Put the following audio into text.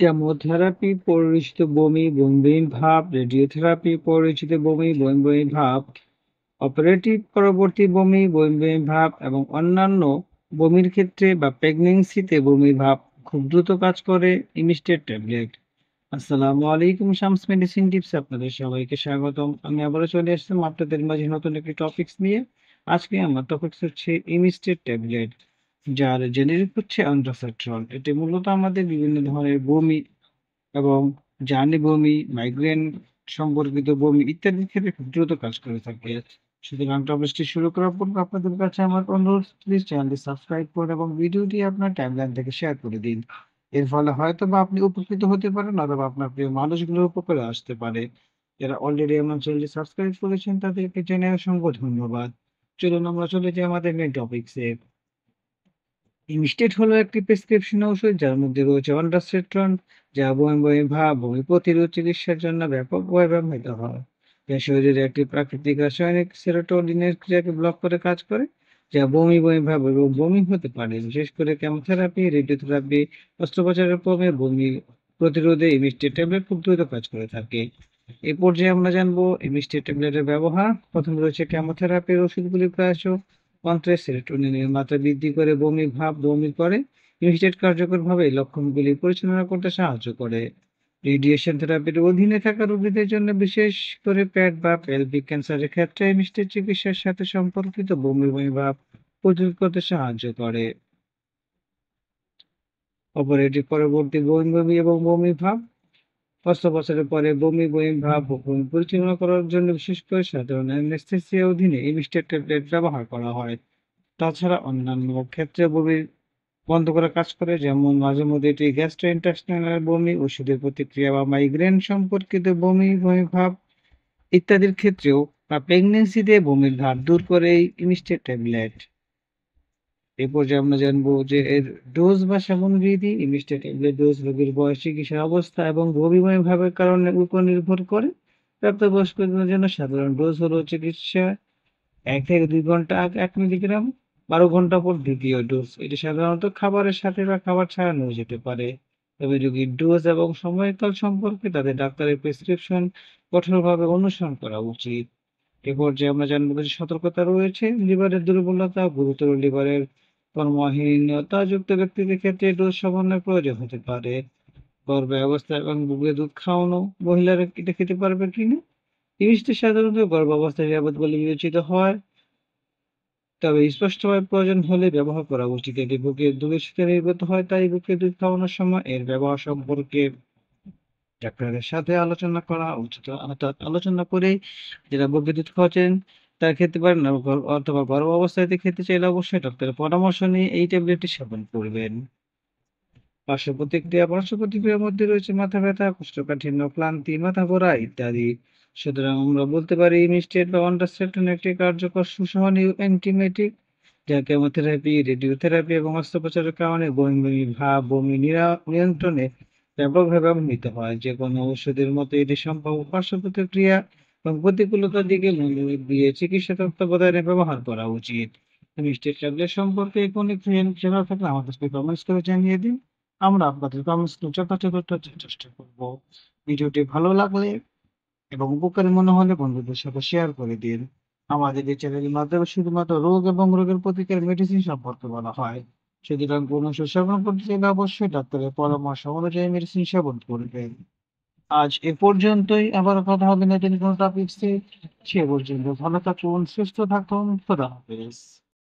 Chemotherapy পরিচিত বমি, বমি ভাব, রেডিওথেরাপি পরিচিত বমি, বমি ভাব, অপারেটিভ পরবর্তী বমি, বমি ভাব এবং অন্যান্য বমির ক্ষেত্রে বা প্রেগন্যান্সিতে বমি ভাব খুব দ্রুত কাজ করে ইমিস্টেট ট্যাবলেট। আসসালামু আলাইকুম, শামস মেডিসিন টিপস আপনাদের সবাইকে স্বাগতম। আমি আবারও চলে আসলাম আপনাদের মাঝে নতুন একটি টপিকস নিয়ে। আজকে আমার টপিকস হচ্ছে ইমিস্টেট ট্যাবলেট, যার জেনেরিক হচ্ছে অন্ডারসেট্রল। এটি মূলত আমাদের বিভিন্ন ধরনের বমি এবং জার্নি বমি, মাইগ্রেন সম্পর্কিত বমি ইত্যাদির ক্ষেত্রে খুব দ্রুত কাজ করে থাকে। সুতরাং টপিকসটি শুরু করার পূর্বে আপনাদের কাছে আমার অনুরোধ, প্লিজ চ্যানেলটি সাবস্ক্রাইব করুন এবং ভিডিওটি আপনার টাইমলাইন থেকে শেয়ার করে দিন। এর ফলে হয়তোবা আপনি উপকৃত হতে পারেন অথবা আপনার প্রিয় মানুষগুলোর উপকারে আসতে পারে। যারা অলরেডি আমার চ্যানেলটি সাবস্ক্রাইব করেছেন তাদেরকে জানাই অসংখ্য ধন্যবাদ। চলুন আমরা চলে যাই আমাদের মেইন টপিকসে। ইনস্টেড হলো একটি প্রেসক্রিপশন ঔষধ যার মধ্যে রয়েছে অন্ডারসেট্রন, যা বমি বমি ভাব, বমি প্রতিরোধ চিকিৎসার জন্য ব্যাপকভাবে ব্যবহৃত হয়। যা শরীরে একটি প্রাকৃতিক রাসায়নিক সেরোটোনিনের ক্রিয়াকে ব্লক করে কাজ করে, যা বমি বমি ভাব এবং বমি হতে পারে। বিশেষ করে কেমোথেরাপি, রেডিওথেরাপি, অস্ত্রোপচারের পরে বমি প্রতিরোধে ইমিস্টেড ট্যাবলেট খুব দ্রুত কাজ করে থাকে। এই পর্যায়ে আমরা জানবো ইমিস্টেড ট্যাবলেটের ব্যবহার। প্রথমে রয়েছে কেমোথেরাপির ওষুধগুলি প্রায়শ অন্ত্রে সেরোটোনিনের মাত্রা বৃদ্ধি করে বমি ভাব বমি করে। ইমিডিয়েট কার্যকরভাবে এই লক্ষণগুলি পরিচালনা করতে সাহায্য করে। রেডিয়েশন থেরাপির অধীনে থাকা রোগীদের জন্য, বিশেষ করে পেট বা পেলভিক ক্যান্সারের ক্ষেত্রে, ইমিডিয়েট চিকিৎসার সাথে সম্পর্কিত বমি বমি ভাব প্রতিরোধ করতে সাহায্য করে। অপারেটিভ পরবর্তী বমি বমি এবং বমি ভাব, অস্ত্রোপচারের পরে বমি বমি ভাব ও বমি পরিচালনা করার জন্য, বিশেষ করে সাধারণ অ্যানেস্থেসিয়া অধীনে ইমিডিয়েট ট্যাবলেট ব্যবহার করা হয়। তাছাড়া অন্যান্য ক্ষেত্রে বমি বন্ধ করার কাজ করে, যেমন মাঝে মধ্যে এটি গ্যাস্ট্রোইন্টেস্টাইনাল বমি, ওষুধের প্রতিক্রিয়া বা মাইগ্রেন সম্পর্কিত বমি, বমি ভাব ইত্যাদির ক্ষেত্রেও, বা প্রেগন্যান্সিতে বমির ভাব দূর করে এই ইমিস্টেট ট্যাবলেট। এই পর্যায়ে আমরা জানবো যে এর ডোজ বা সেবনবিধি। ইমিস্টেট ট্যাবলেট ডোজ রোগীর বয়স, চিকিৎসার অবস্থা এবং বমি বমি ভাবের কারণে উপর নির্ভর করে। প্রাপ্তবয়স্কদের জন্য সাধারণ ডোজ হলো চিকিৎসা ১ থেকে ২ ঘন্টা আগে ১ মিলিগ্রাম, ১২ ঘন্টা পর দ্বিতীয় ডোজ। এটি সাধারণত খাবারের সাথে বা খাবার ছাড়া নেওয়া যেতে পারে। তবে রোগীর ডোজ এবং সময়কাল সম্পর্কে তাদের ডাক্তারের প্রেসক্রিপশন কঠোরভাবে অনুসরণ করা উচিত। এ পর্যায়ে আমরা জানবো কিছু সতর্কতা রয়েছে। লিভারের দুর্বলতা, গুরুতর লিভারের কর্মহীনতা যুক্ত ব্যক্তিদের ক্ষেত্রে ডোজ সামান্যের প্রয়োজন হতে পারে। গর্ভে অবস্থা এবং বুকে দুধ খাওয়ানো মহিলারা এটা খেতে পারবে কিনা? জিনিসটি সাধারণত গর্ভাবস্থায় নিরাপদ বলে বিবেচিত হয়। তবে স্পষ্টভাবে প্রয়োজন হলে ব্যবহার করা উচিত। এটি বুকের দুধের সাথে নির্গত হয়, তাই বুকের দুধ খাওয়ানোর সময় এর ব্যবহার সম্পর্কে ডাক্তারের সাথে আলোচনা করা উচিত। অর্থাৎ আলোচনা করেই যারা বুকের দুধ খাওয়াচ্ছেন তারা খেতে পারেন, অথবা গর্ভ অবস্থায় খেতে চাইলে অবশ্যই ডাক্তারের পরামর্শ নিয়ে এই ট্যাবলেটটি সেবন করবেন। পার্শ্ব প্রতিক্রিয়ার মধ্যে রয়েছে মাথা ব্যথা, কোষ্ঠকাঠিন্য, ক্লান্তি, মাথা ঘোরা ইত্যাদি। সুতরাং আমরা বলতে পারি ইমিস্টেট বা অন্ডারসেপ্টন একটি কার্যকর সুসহনীয় অ্যান্টিমেটিক, যা কেমোথেরাপি, রেডিওথেরাপি এবং অস্ত্রোপচারের কারণে বমি বমি ভাব, বমি নিয়ন্ত্রণে ব্যাপকভাবে ব্যবহৃত হয়। যে কোনো ওষুধের মতো এটি সম্ভাব্য পার্শ্ব-প্রতিক্রিয়া এবং প্রতিকূলতার দিকে মনোযোগ দিয়ে চিকিৎসা তত্ত্বাবধানে ব্যবহার করা উচিত। ইমিস্টেট ট্যাবলেট সম্পর্কে কোনো জানা থাকলে আমাদের সাথে কমেন্টস করে জানিয়ে দিন। আমরা আপনাদের কমেন্টসগুলো যথাযথ উত্তর দেওয়ার চেষ্টা করব। ভিডিওটি ভালো লাগলে এবং উপকারী মনে হলে বন্ধুদের সাথে শেয়ার করে দিন। আমাদের এই চ্যানেলের মাধ্যমে শুধুমাত্র রোগ এবং রোগের প্রতিকার মেডিসিন সম্পর্কে বলা হয়। সুতরাং কোনো ওষুধ সেবন করতে চাইলে অবশ্যই ডাক্তারের পরামর্শ অনুযায়ী মেডিসিন সেবন করবেন। আজ এ পর্যন্তই। আবার কথা হবে নতুন কোনো টপিকসে। সে পর্যন্ত ভালো থাকুন, সুস্থ থাকুন। খোদা হাফেজ।